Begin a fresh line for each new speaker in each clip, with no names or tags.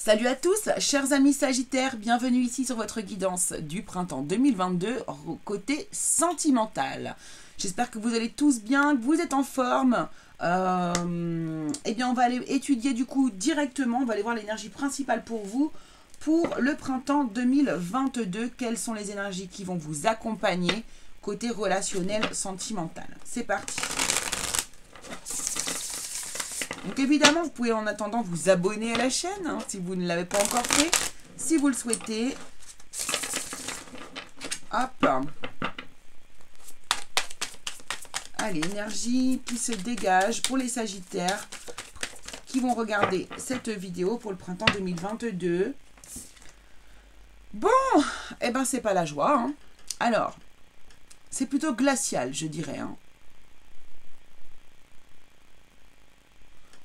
Salut à tous, chers amis Sagittaires, bienvenue ici sur votre guidance du printemps 2022, côté sentimental. J'espère que vous allez tous bien, que vous êtes en forme. Eh bien, on va aller étudier du coup directement, on va aller voir l'énergie principale pour vous, pour le printemps 2022. Quelles sont les énergies qui vont vous accompagner côté relationnel sentimental? C'est parti. Donc évidemment, vous pouvez en attendant vous abonner à la chaîne, hein, si vous ne l'avez pas encore fait, si vous le souhaitez. Hop. Allez, énergie qui se dégage pour les Sagittaires qui vont regarder cette vidéo pour le printemps 2022. Bon, eh ben c'est pas la joie. Hein. Alors, c'est plutôt glacial, je dirais. Hein.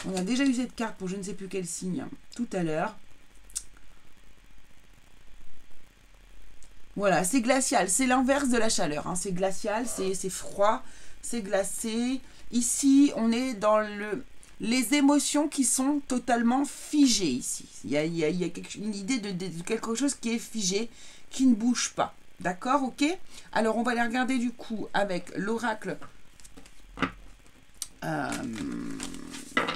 On a déjà eu cette carte pour je ne sais plus quel signe tout à l'heure. Voilà, c'est glacial. C'est l'inverse de la chaleur. Hein. C'est glacial, c'est froid, c'est glacé. Ici, on est dans les émotions qui sont totalement figées ici. Il y a une idée de quelque chose qui est figé, qui ne bouge pas. D'accord, ok? Alors, on va aller regarder du coup avec l'oracle.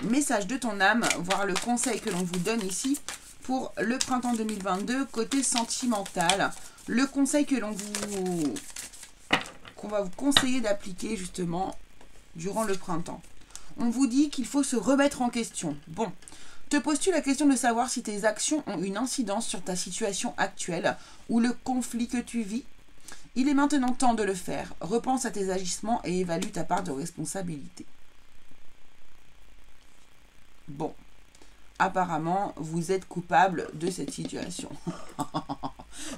Message de ton âme, voir le conseil que l'on vous donne ici pour le printemps 2022 côté sentimental, le conseil que qu'on va vous conseiller d'appliquer justement durant le printemps. On vous dit qu'il faut se remettre en question. Bon, te poses-tu la question de savoir si tes actions ont une incidence sur ta situation actuelle ou le conflit que tu vis? Il est maintenant temps de le faire. Repense à tes agissements et évalue ta part de responsabilité. Bon, apparemment, vous êtes coupable de cette situation.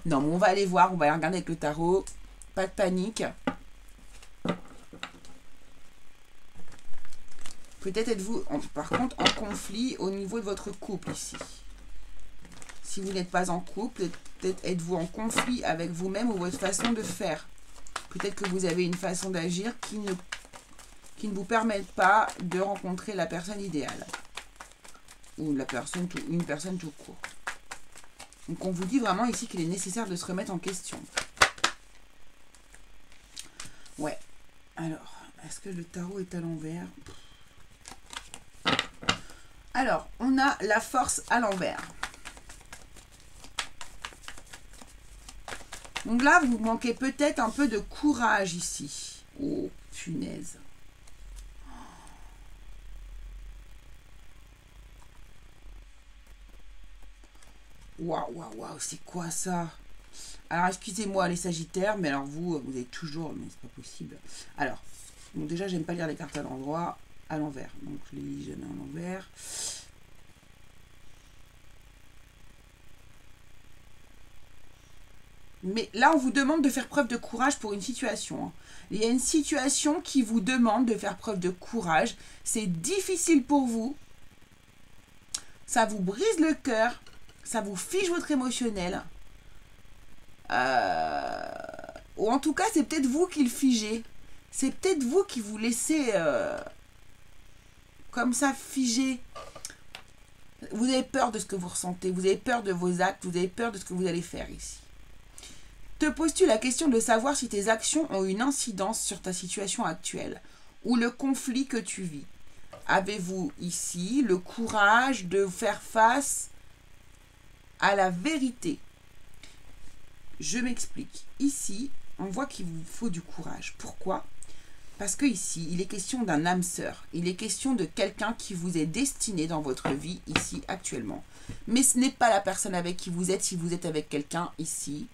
Non, mais on va aller voir, on va aller regarder avec le tarot. Pas de panique. Peut-être êtes-vous, par contre, en conflit au niveau de votre couple ici. Si vous n'êtes pas en couple, peut-être êtes-vous en conflit avec vous-même ou votre façon de faire. Peut-être que vous avez une façon d'agir qui ne vous permet pas de rencontrer la personne idéale. Ou une personne tout court. Donc on vous dit vraiment ici qu'il est nécessaire de se remettre en question. Ouais. Alors, est-ce que le tarot est à l'envers? Alors, on a la force à l'envers. Donc là, vous manquez peut-être un peu de courage ici. Oh, punaise. Waouh, c'est quoi ça? Alors, excusez-moi les Sagittaires, mais alors vous êtes toujours... Mais c'est pas possible. Alors, bon, déjà, j'aime pas lire les cartes à l'endroit, à l'envers. Donc, je les lis jamais à l'envers. Mais là, on vous demande de faire preuve de courage pour une situation. Hein. Il y a une situation qui vous demande de faire preuve de courage. C'est difficile pour vous. Ça vous brise le cœur. Ça vous fige votre émotionnel. Ou en tout cas, c'est peut-être vous qui le figez. C'est peut-être vous qui vous laissez comme ça figer. Vous avez peur de ce que vous ressentez. Vous avez peur de vos actes. Vous avez peur de ce que vous allez faire ici. Te poses-tu la question de savoir si tes actions ont une incidence sur ta situation actuelle ou le conflit que tu vis? Avez-vous ici le courage de faire face à la vérité? Je m'explique. Ici, on voit qu'il vous faut du courage. Pourquoi? Parce que ici, il est question d'un âme sœur. Il est question de quelqu'un qui vous est destiné dans votre vie ici actuellement. Mais ce n'est pas la personne avec qui vous êtes si vous êtes avec quelqu'un ici.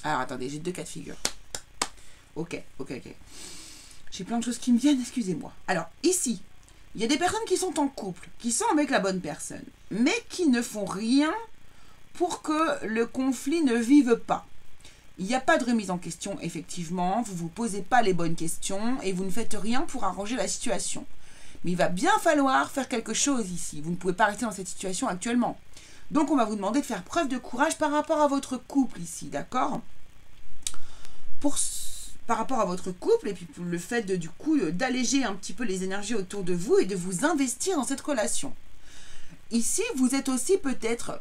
Alors attendez, j'ai deux cas de figure. Ok. J'ai plein de choses qui me viennent, excusez-moi. Alors ici, il y a des personnes qui sont en couple, qui sont avec la bonne personne, mais qui ne font rien pour que le conflit ne vive pas. Il n'y a pas de remise en question, effectivement, vous ne vous posez pas les bonnes questions et vous ne faites rien pour arranger la situation. Mais il va bien falloir faire quelque chose ici. Vous ne pouvez pas rester dans cette situation actuellement. Donc on va vous demander de faire preuve de courage par rapport à votre couple ici, d'accord? par rapport à votre couple et puis le fait du coup d'alléger un petit peu les énergies autour de vous et de vous investir dans cette relation. Ici, vous êtes aussi peut-être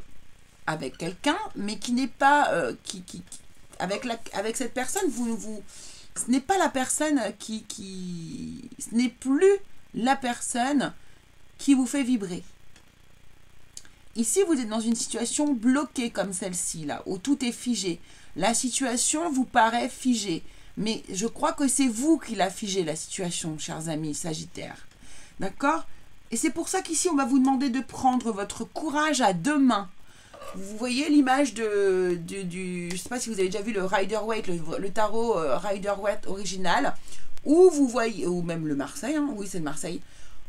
avec quelqu'un, mais qui n'est pas avec cette personne, ce n'est pas la personne ce n'est plus la personne qui vous fait vibrer. Ici, vous êtes dans une situation bloquée comme celle-ci, là, où tout est figé. La situation vous paraît figée. Mais je crois que c'est vous qui l'a figé, la situation, chers amis Sagittaires. D'accord? Et c'est pour ça qu'ici, on va vous demander de prendre votre courage à deux mains. Vous voyez l'image je ne sais pas si vous avez déjà vu le Rider-Waite, le tarot Rider-Waite original, où vous voyez, ou même le Marseille, hein, oui c'est le Marseille,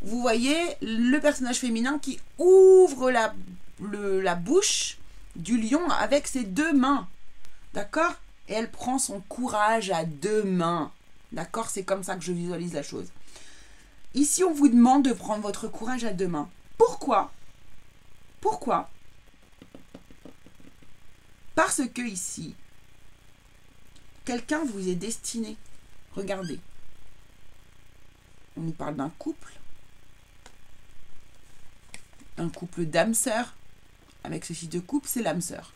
vous voyez le personnage féminin qui ouvre la bouche du lion avec ses deux mains. D'accord? Et elle prend son courage à deux mains. D'accord? C'est comme ça que je visualise la chose. Ici, on vous demande de prendre votre courage à deux mains. Pourquoi? Pourquoi? Parce que ici, quelqu'un vous est destiné. Regardez. On nous parle d'un couple. Un couple d'âmes-sœurs. Avec ceci de couple, c'est l'âme-sœur.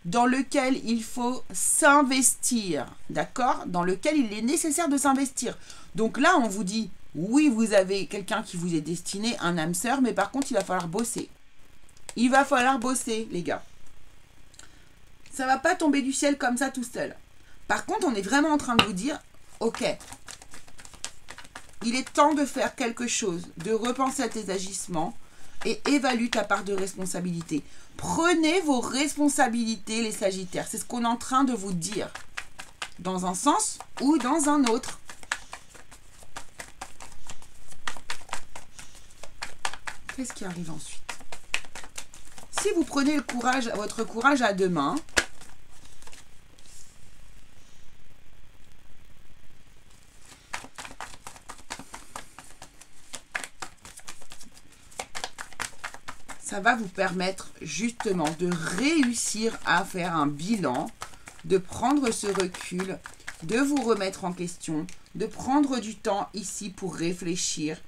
Dans lequel il faut s'investir, d'accord? Dans lequel il est nécessaire de s'investir. Donc là, on vous dit, oui, vous avez quelqu'un qui vous est destiné, un âme sœur, mais par contre, il va falloir bosser. Il va falloir bosser, les gars. Ça va pas tomber du ciel comme ça tout seul. Par contre, on est vraiment en train de vous dire, ok, il est temps de faire quelque chose, de repenser à tes agissements, et évalue ta part de responsabilité. Prenez vos responsabilités, les Sagittaires. C'est ce qu'on est en train de vous dire. Dans un sens ou dans un autre. Qu'est-ce qui arrive ensuite? Si vous prenez votre courage à deux mains, ça va vous permettre justement de réussir à faire un bilan, de prendre ce recul, de vous remettre en question, de prendre du temps ici pour réfléchir.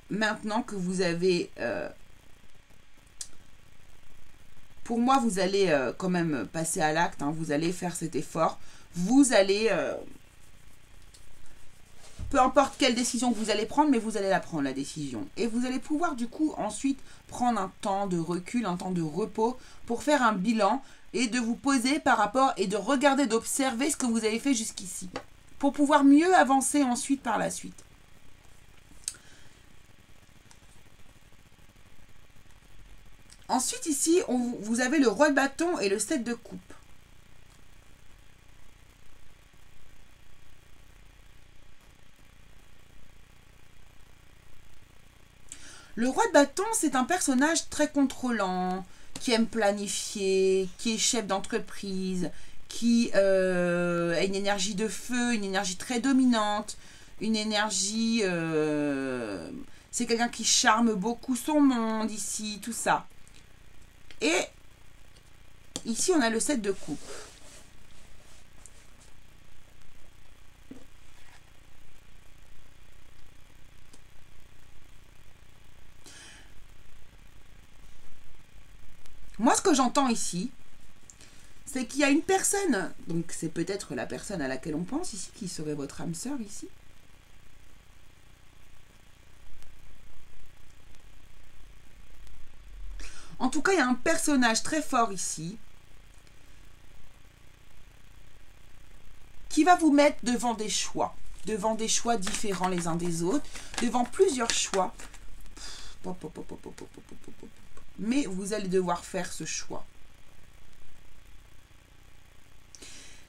Maintenant que vous avez... pour moi, vous allez quand même passer à l'acte, hein, vous allez faire cet effort, vous allez... peu importe quelle décision vous allez prendre, mais vous allez la prendre, la décision. Et vous allez pouvoir, du coup, ensuite prendre un temps de recul, un temps de repos pour faire un bilan et de vous poser par rapport et de regarder, d'observer ce que vous avez fait jusqu'ici pour pouvoir mieux avancer ensuite par la suite. Ensuite, ici, vous avez le roi de bâton et le 7 de coupe. Le roi de bâton, c'est un personnage très contrôlant, qui aime planifier, qui est chef d'entreprise, qui a une énergie de feu, une énergie très dominante, une énergie... c'est quelqu'un qui charme beaucoup son monde ici, tout ça. Et ici, on a le 7 de coupe. Moi, ce que j'entends ici, c'est qu'il y a une personne, donc c'est peut-être la personne à laquelle on pense ici, qui serait votre âme sœur ici. En tout cas, il y a un personnage très fort ici qui va vous mettre devant des choix différents les uns des autres, devant plusieurs choix. Mais vous allez devoir faire ce choix.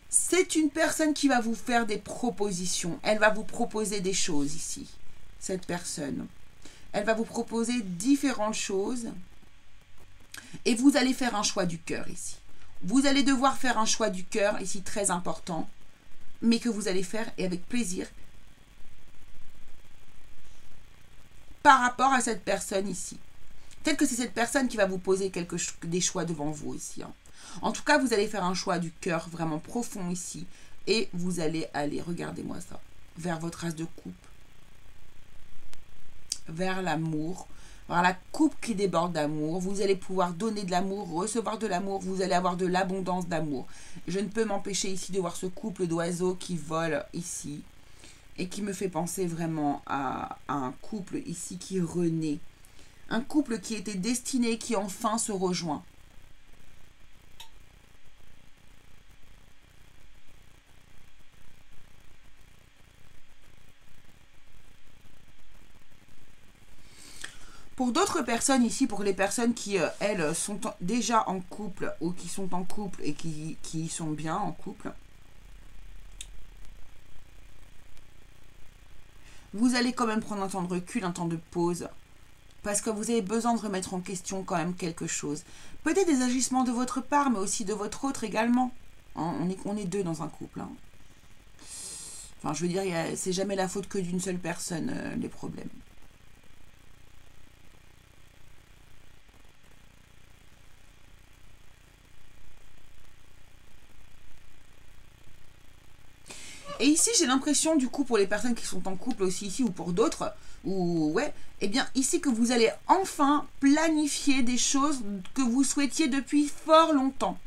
C'est une personne qui va vous faire des propositions. Elle va vous proposer des choses ici, cette personne. Elle va vous proposer différentes choses. Et vous allez faire un choix du cœur ici. Vous allez devoir faire un choix du cœur ici très important, mais que vous allez faire et avec plaisir par rapport à cette personne ici. Peut-être que c'est cette personne qui va vous poser des choix devant vous ici. Hein. En tout cas, vous allez faire un choix du cœur vraiment profond ici. Et vous allez aller, regardez-moi ça, vers votre as de coupe. Vers l'amour. Vers la coupe qui déborde d'amour. Vous allez pouvoir donner de l'amour, recevoir de l'amour. Vous allez avoir de l'abondance d'amour. Je ne peux m'empêcher ici de voir ce couple d'oiseaux qui volent ici. Et qui me fait penser vraiment à un couple ici qui renaît. Un couple qui était destiné, qui enfin se rejoint. Pour d'autres personnes ici, pour les personnes qui, elles, sont déjà en couple ou qui sont en couple et qui sont bien en couple, vous allez quand même prendre un temps de recul, un temps de pause, parce que vous avez besoin de remettre en question quand même quelque chose. Peut-être des agissements de votre part, mais aussi de votre autre également. Hein, on est deux dans un couple. Hein. Enfin, je veux dire, c'est jamais la faute que d'une seule personne, les problèmes. Et ici, j'ai l'impression, du coup, pour les personnes qui sont en couple aussi ici, ou pour d'autres, ou ouais, eh bien, ici que vous allez enfin planifier des choses que vous souhaitiez depuis fort longtemps.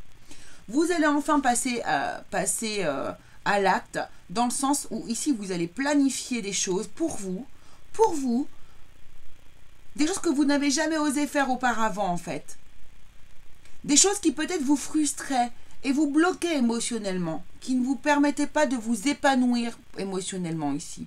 Vous allez enfin passer à l'acte, dans le sens où ici, vous allez planifier des choses pour vous, des choses que vous n'avez jamais osé faire auparavant, en fait. Des choses qui peut-être vous frustraient, et vous bloquez émotionnellement, qui ne vous permettez pas de vous épanouir émotionnellement ici.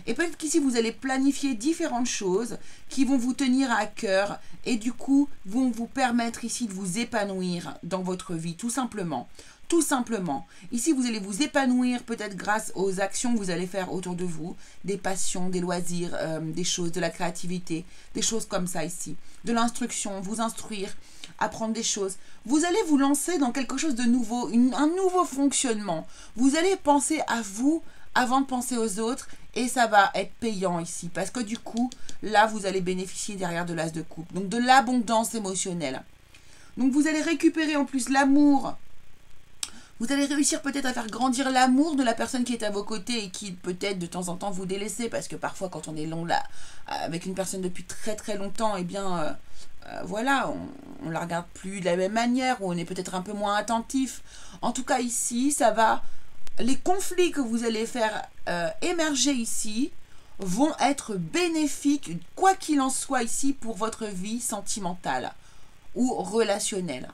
Et peut-être qu'ici, vous allez planifier différentes choses qui vont vous tenir à cœur et du coup, vont vous permettre ici de vous épanouir dans votre vie, tout simplement. Tout simplement. Ici, vous allez vous épanouir peut-être grâce aux actions que vous allez faire autour de vous, des passions, des loisirs, des choses, de la créativité, des choses comme ça ici. De l'instruction, vous instruire, apprendre des choses. Vous allez vous lancer dans quelque chose de nouveau, un nouveau fonctionnement. Vous allez penser à vous avant de penser aux autres et ça va être payant ici parce que du coup, là, vous allez bénéficier derrière de l'as de coupe. Donc, de l'abondance émotionnelle. Donc, vous allez récupérer en plus l'amour. Vous allez réussir peut-être à faire grandir l'amour de la personne qui est à vos côtés et qui peut-être de temps en temps vous délaisse parce que parfois quand on est long là avec une personne depuis très très longtemps, eh bien voilà, on la regarde plus de la même manière ou on est peut-être un peu moins attentif. En tout cas ici, ça va, les conflits que vous allez faire émerger ici vont être bénéfiques quoi qu'il en soit ici pour votre vie sentimentale ou relationnelle.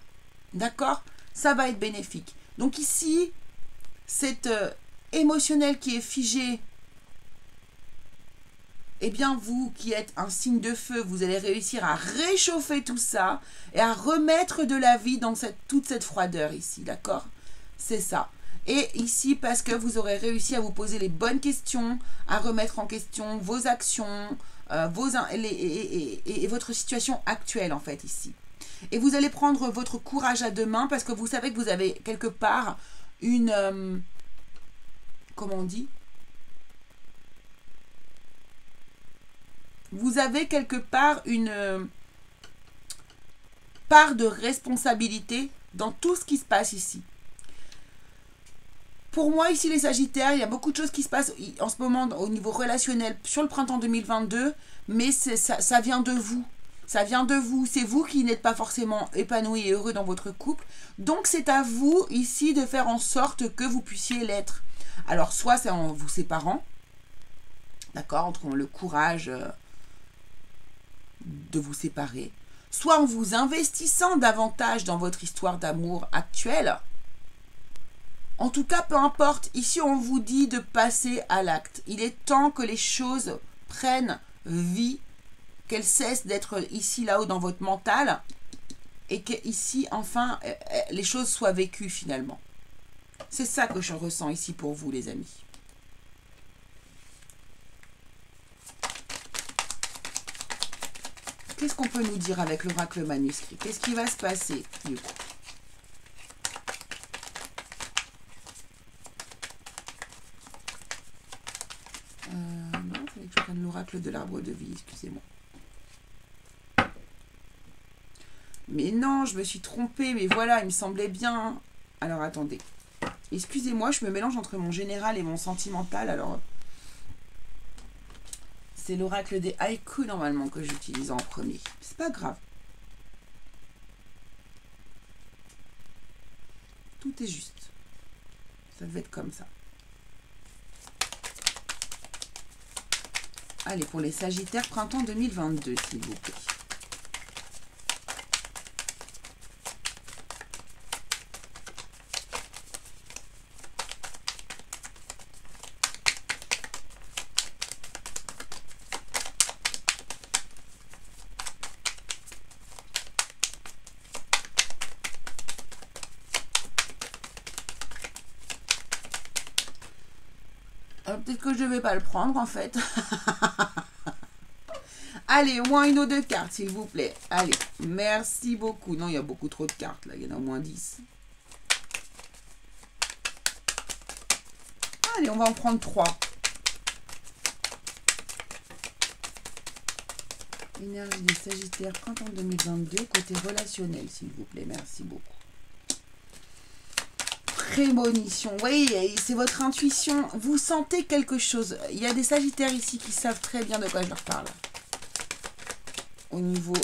D'accord ? Ça va être bénéfique. Donc ici, cet émotionnel qui est figé, eh bien vous qui êtes un signe de feu, vous allez réussir à réchauffer tout ça et à remettre de la vie dans toute cette froideur ici, d'accord? C'est ça. Et ici, parce que vous aurez réussi à vous poser les bonnes questions, à remettre en question vos actions, et votre situation actuelle en fait ici. Et vous allez prendre votre courage à deux mains parce que vous savez que vous avez quelque part une... comment on dit ? Vous avez quelque part une part de responsabilité dans tout ce qui se passe ici. Pour moi, ici, les Sagittaires, il y a beaucoup de choses qui se passent en ce moment au niveau relationnel sur le printemps 2022, mais ça vient de vous. Ça vient de vous. C'est vous qui n'êtes pas forcément épanoui et heureux dans votre couple. Donc, c'est à vous, ici, de faire en sorte que vous puissiez l'être. Alors, soit c'est en vous séparant, d'accord, entre le courage de vous séparer, soit en vous investissant davantage dans votre histoire d'amour actuelle. En tout cas, peu importe, ici on vous dit de passer à l'acte. Il est temps que les choses prennent vie, qu'elles cessent d'être ici, là-haut dans votre mental, et que ici, enfin, les choses soient vécues finalement. C'est ça que je ressens ici pour vous, les amis. Qu'est-ce qu'on peut nous dire avec l'oracle manuscrit? Qu'est-ce qui va se passer du coup? Non, il fallait que je prenne l'oracle de l'arbre de vie, excusez-moi. Mais non, je me suis trompée. Mais voilà, il me semblait bien. Alors, attendez. Excusez-moi, je me mélange entre mon général et mon sentimental. Alors, c'est l'oracle des haïkus, normalement, que j'utilise en premier. C'est pas grave. Tout est juste. Ça devait être comme ça. Allez, pour les Sagittaires, printemps 2022, s'il vous plaît. Peut-être que je ne vais pas le prendre, en fait. Allez, au moins une ou deux cartes, s'il vous plaît. Allez, merci beaucoup. Non, il y a beaucoup trop de cartes, là. Il y en a au moins 10. Allez, on va en prendre 3. Énergie des Sagittaires, printemps 2022, côté relationnel, s'il vous plaît. Merci beaucoup. Prémonition, oui, c'est votre intuition. Vous sentez quelque chose. Il y a des Sagittaires ici qui savent très bien de quoi je leur parle. Au niveau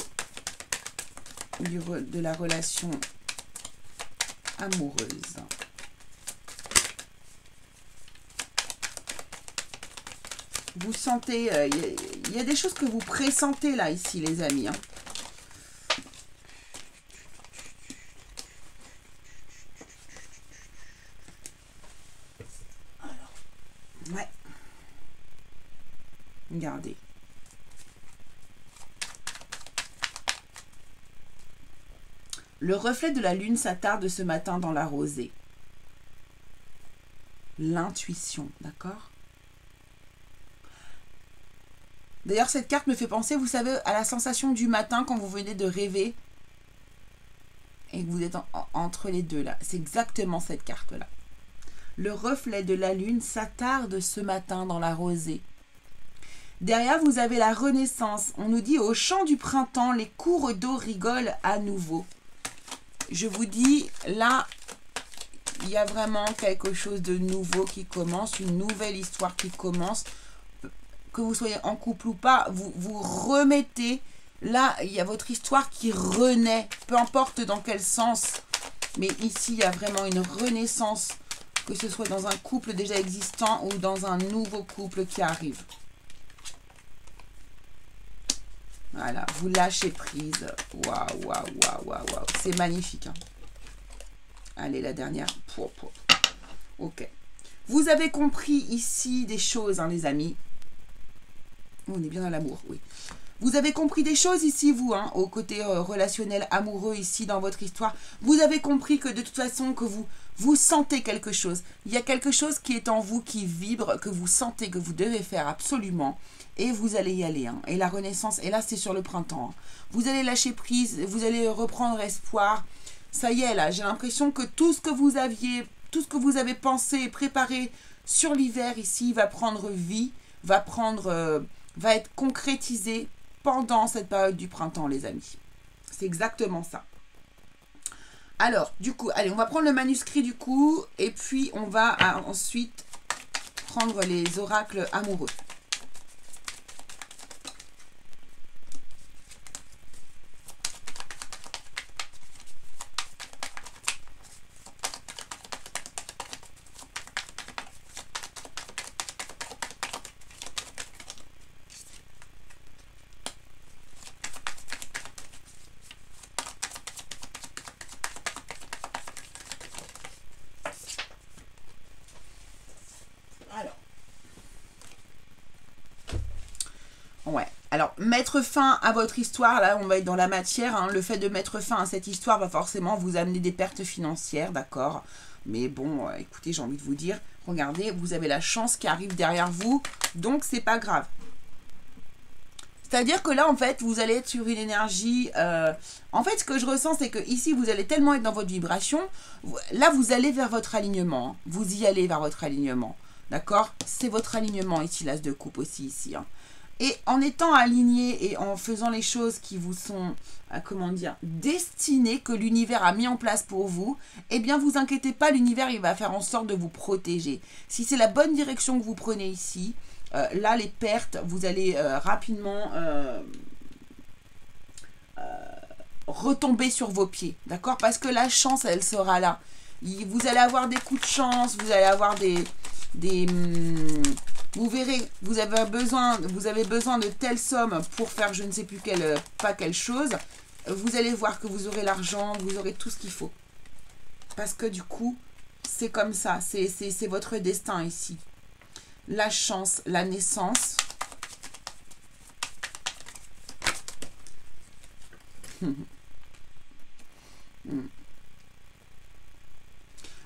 de la relation amoureuse. Vous sentez, il y a des choses que vous pressentez là, ici, les amis. Hein. Ouais. Regardez. Le reflet de la lune s'attarde ce matin dans la rosée. L'intuition, d'accord? D'ailleurs, cette carte me fait penser, vous savez, à la sensation du matin quand vous venez de rêver et que vous êtes entre les deux là. C'est exactement cette carte-là. Le reflet de la lune s'attarde ce matin dans la rosée. Derrière, vous avez la renaissance. On nous dit, au chant du printemps, les cours d'eau rigolent à nouveau. Je vous dis, là, il y a vraiment quelque chose de nouveau qui commence, une nouvelle histoire qui commence. Que vous soyez en couple ou pas, vous remettez, là, il y a votre histoire qui renaît, peu importe dans quel sens. Mais ici, il y a vraiment une renaissance, que ce soit dans un couple déjà existant ou dans un nouveau couple qui arrive. Voilà, vous lâchez prise. Waouh, waouh, waouh, waouh, waouh. C'est magnifique. Hein. Allez, la dernière. Ok. Vous avez compris ici des choses, hein, les amis. On est bien dans l'amour, oui. Vous avez compris des choses ici, vous, hein, au côté relationnel, amoureux, ici, dans votre histoire. Vous avez compris que de toute façon, que vous sentez quelque chose. Il y a quelque chose qui est en vous, qui vibre, que vous sentez, que vous devez faire absolument. Et vous allez y aller. Hein. Et la renaissance, et là, c'est sur le printemps. Hein. Vous allez lâcher prise, vous allez reprendre espoir. Ça y est, là, j'ai l'impression que tout ce que vous aviez, tout ce que vous avez pensé et préparé sur l'hiver, ici, va prendre vie, va être concrétisé pendant cette période du printemps, les amis. C'est exactement ça. Alors, du coup, allez, on va prendre le manuscrit du coup, et puis on va ensuite prendre les oracles amoureux. Ouais. Alors, mettre fin à votre histoire, là, on va être dans la matière. Hein. Le fait de mettre fin à cette histoire va forcément vous amener des pertes financières, d'accord? Mais bon, écoutez, j'ai envie de vous dire, regardez, vous avez la chance qui arrive derrière vous, donc c'est pas grave. C'est-à-dire que là, en fait, vous allez être sur une énergie... en fait, ce que je ressens, c'est que ici, vous allez tellement être dans votre vibration. Là, vous allez vers votre alignement. Hein. Vous y allez vers votre alignement. D'accord? C'est votre alignement ici, l'as de coupe aussi, ici. Hein. Et en étant aligné et en faisant les choses qui vous sont, comment dire, destinées, que l'univers a mis en place pour vous, eh bien, vous inquiétez pas, l'univers, il va faire en sorte de vous protéger. Si c'est la bonne direction que vous prenez ici, là, les pertes, vous allez rapidement retomber sur vos pieds, d'accord? Parce que la chance, elle sera là. Vous allez avoir des coups de chance, vous allez avoir vous verrez, vous avez besoin de telle somme pour faire je ne sais plus pas quelle chose. Vous allez voir que vous aurez l'argent, vous aurez tout ce qu'il faut. Parce que du coup, c'est comme ça, c'est votre destin ici. La chance, la naissance.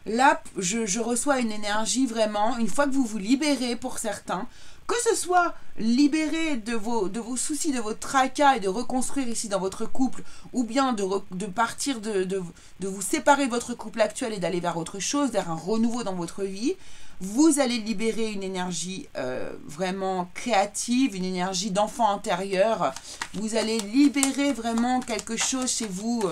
Là, je reçois une énergie vraiment, une fois que vous vous libérez pour certains, que ce soit libéré de vos soucis, de vos tracas et de reconstruire ici dans votre couple, ou bien de partir, de vous séparer de votre couple actuel et d'aller vers autre chose, vers un renouveau dans votre vie, vous allez libérer une énergie vraiment créative, une énergie d'enfant intérieur. Vous allez libérer vraiment quelque chose chez vous,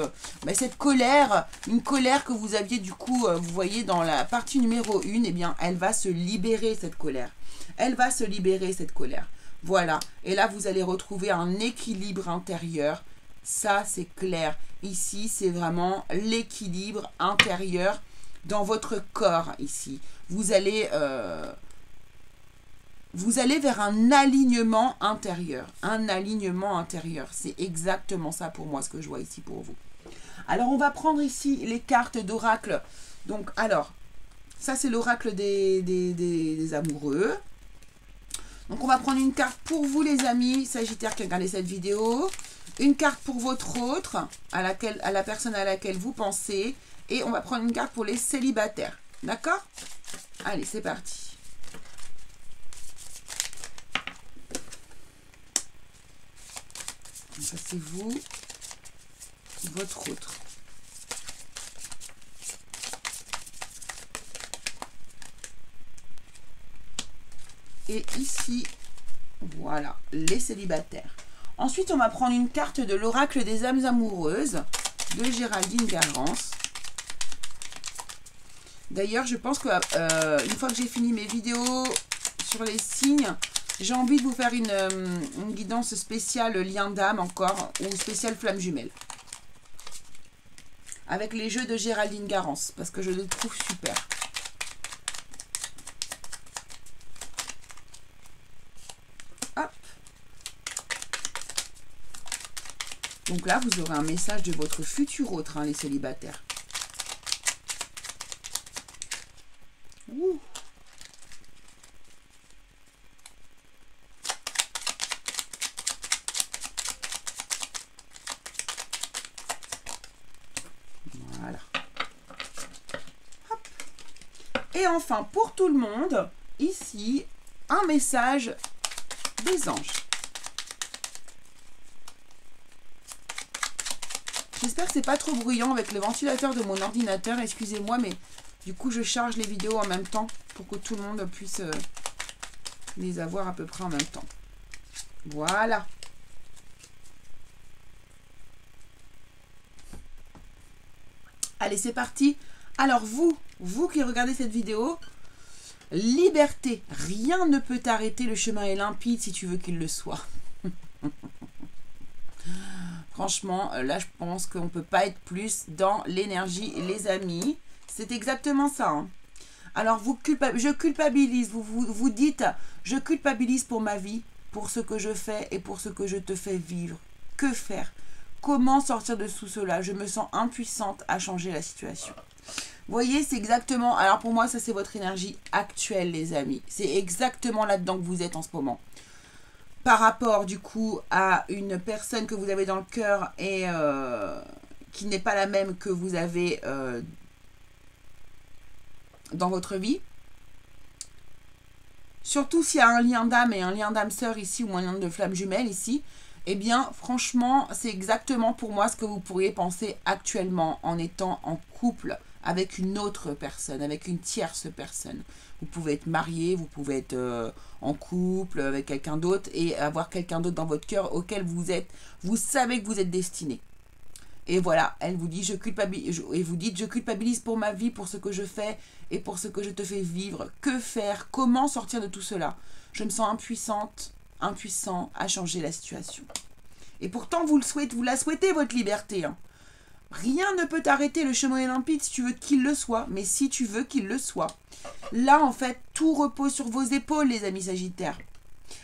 cette colère, une colère que vous aviez du coup, vous voyez dans la partie numéro 1, eh bien elle va se libérer cette colère. Elle va se libérer cette colère. Voilà. Et là, vous allez retrouver un équilibre intérieur. Ça, c'est clair. Ici, c'est vraiment l'équilibre intérieur dans votre corps ici. Vous allez vers un alignement intérieur. Un alignement intérieur. C'est exactement ça pour moi, ce que je vois ici pour vous. Alors, on va prendre ici les cartes d'oracle. Donc, alors, ça, c'est l'oracle des amoureux. Donc, on va prendre une carte pour vous, les amis Sagittaires qui regardez cette vidéo. Une carte pour votre autre, à la personne à laquelle vous pensez. Et on va prendre une carte pour les célibataires. D'accord? Allez, c'est parti. Ça, c'est vous, votre autre. Et ici, voilà, les célibataires. Ensuite, on va prendre une carte de l'oracle des âmes amoureuses de Géraldine Garance. D'ailleurs, je pense que une fois que j'ai fini mes vidéos sur les signes, j'ai envie de vous faire une guidance spéciale lien d'âme encore, ou spéciale flamme jumelle. Avec les jeux de Géraldine Garance, parce que je les trouve super. Hop. Donc là, vous aurez un message de votre futur autre, hein, les célibataires. Ouh. Voilà. Hop. Et enfin, pour tout le monde, ici, un message des anges. J'espère que c'est pas trop bruyant avec le ventilateur de mon ordinateur. Excusez-moi, mais du coup, je charge les vidéos en même temps pour que tout le monde puisse les avoir à peu près en même temps. Voilà. Allez, c'est parti. Alors, vous qui regardez cette vidéo, liberté. Rien ne peut t'arrêter. Le chemin est limpide si tu veux qu'il le soit. Franchement, là, je pense qu'on ne peut pas être plus dans l'énergie, les amis. C'est exactement ça. Hein. Alors, je culpabilise. Vous dites, je culpabilise pour ma vie, pour ce que je fais et pour ce que je te fais vivre. Que faire? Comment sortir de sous cela? Je me sens impuissante à changer la situation. Vous voyez, c'est exactement... Alors, pour moi, ça, c'est votre énergie actuelle, les amis. C'est exactement là-dedans que vous êtes en ce moment. Par rapport du coup à une personne que vous avez dans le cœur et qui n'est pas la même que vous avez dans votre vie. Surtout s'il y a un lien d'âme et un lien d'âme sœur ici ou un lien de flamme jumelle ici, eh bien franchement c'est exactement pour moi ce que vous pourriez penser actuellement en étant en couple avec une autre personne, avec une tierce personne. Vous pouvez être marié, vous pouvez être en couple avec quelqu'un d'autre et avoir quelqu'un d'autre dans votre cœur auquel vous savez que vous êtes destiné. Et voilà, elle vous dit, et vous dites, je culpabilise pour ma vie, pour ce que je fais et pour ce que je te fais vivre. Que faire? Comment sortir de tout cela? Je me sens impuissante, impuissant à changer la situation. Et pourtant, vous la souhaitez, votre liberté. Hein. Rien ne peut arrêter le chemin limpide si tu veux qu'il le soit, mais si tu veux qu'il le soit. Là, en fait, tout repose sur vos épaules, les amis Sagittaires.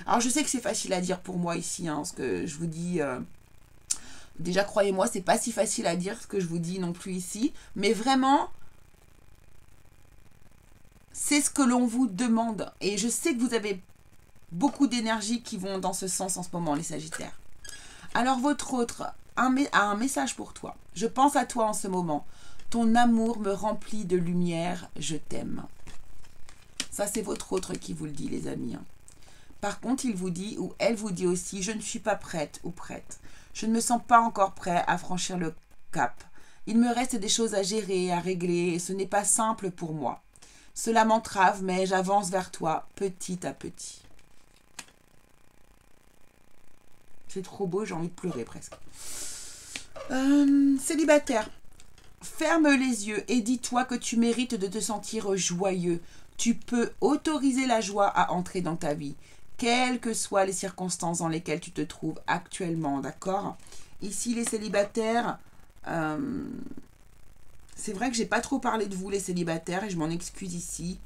Alors, je sais que c'est facile à dire pour moi ici, hein, ce que je vous dis. Déjà, croyez-moi, c'est pas si facile à dire ce que je vous dis non plus ici, mais vraiment, c'est ce que l'on vous demande. Et je sais que vous avez beaucoup d'énergie qui vont dans ce sens en ce moment, les Sagittaires. Alors, votre autre a un message pour toi. Je pense à toi en ce moment. Ton amour me remplit de lumière, je t'aime. Ça, c'est votre autre qui vous le dit, les amis. Par contre, il vous dit, ou elle vous dit aussi, je ne suis pas prête ou prête. Je ne me sens pas encore prêt à franchir le cap. Il me reste des choses à gérer, à régler, et ce n'est pas simple pour moi. Cela m'entrave, mais j'avance vers toi, petit à petit. C'est trop beau, j'ai envie de pleurer presque. Célibataire, ferme les yeux et dis-toi que tu mérites de te sentir joyeux. Tu peux autoriser la joie à entrer dans ta vie, quelles que soient les circonstances dans lesquelles tu te trouves actuellement, d'accord? Ici, les célibataires, c'est vrai que j'ai pas trop parlé de vous, les célibataires, et je m'en excuse ici.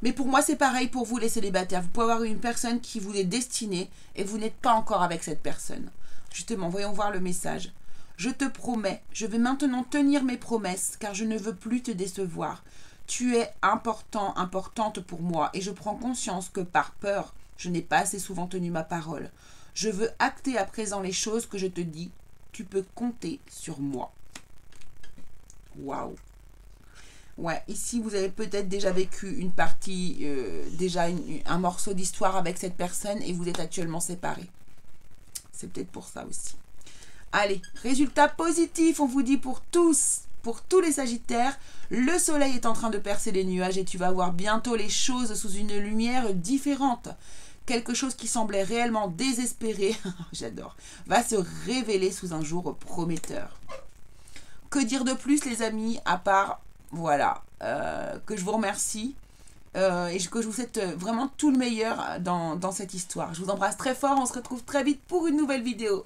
Mais pour moi, c'est pareil pour vous, les célibataires. Vous pouvez avoir une personne qui vous est destinée et vous n'êtes pas encore avec cette personne. Justement, voyons voir le message. Je te promets, je vais maintenant tenir mes promesses car je ne veux plus te décevoir. Tu es important, importante pour moi et je prends conscience que par peur, je n'ai pas assez souvent tenu ma parole. Je veux acter à présent les choses que je te dis. Tu peux compter sur moi. Waouh! Ouais, ici vous avez peut-être déjà vécu une partie, un morceau d'histoire avec cette personne et vous êtes actuellement séparés. C'est peut-être pour ça aussi. Allez, résultat positif, on vous dit pour tous les Sagittaires, le soleil est en train de percer les nuages et tu vas voir bientôt les choses sous une lumière différente. Quelque chose qui semblait réellement désespéré, j'adore, va se révéler sous un jour prometteur. Que dire de plus les amis, à part... Voilà, que je vous remercie et que je vous souhaite vraiment tout le meilleur dans cette histoire. Je vous embrasse très fort, on se retrouve très vite pour une nouvelle vidéo.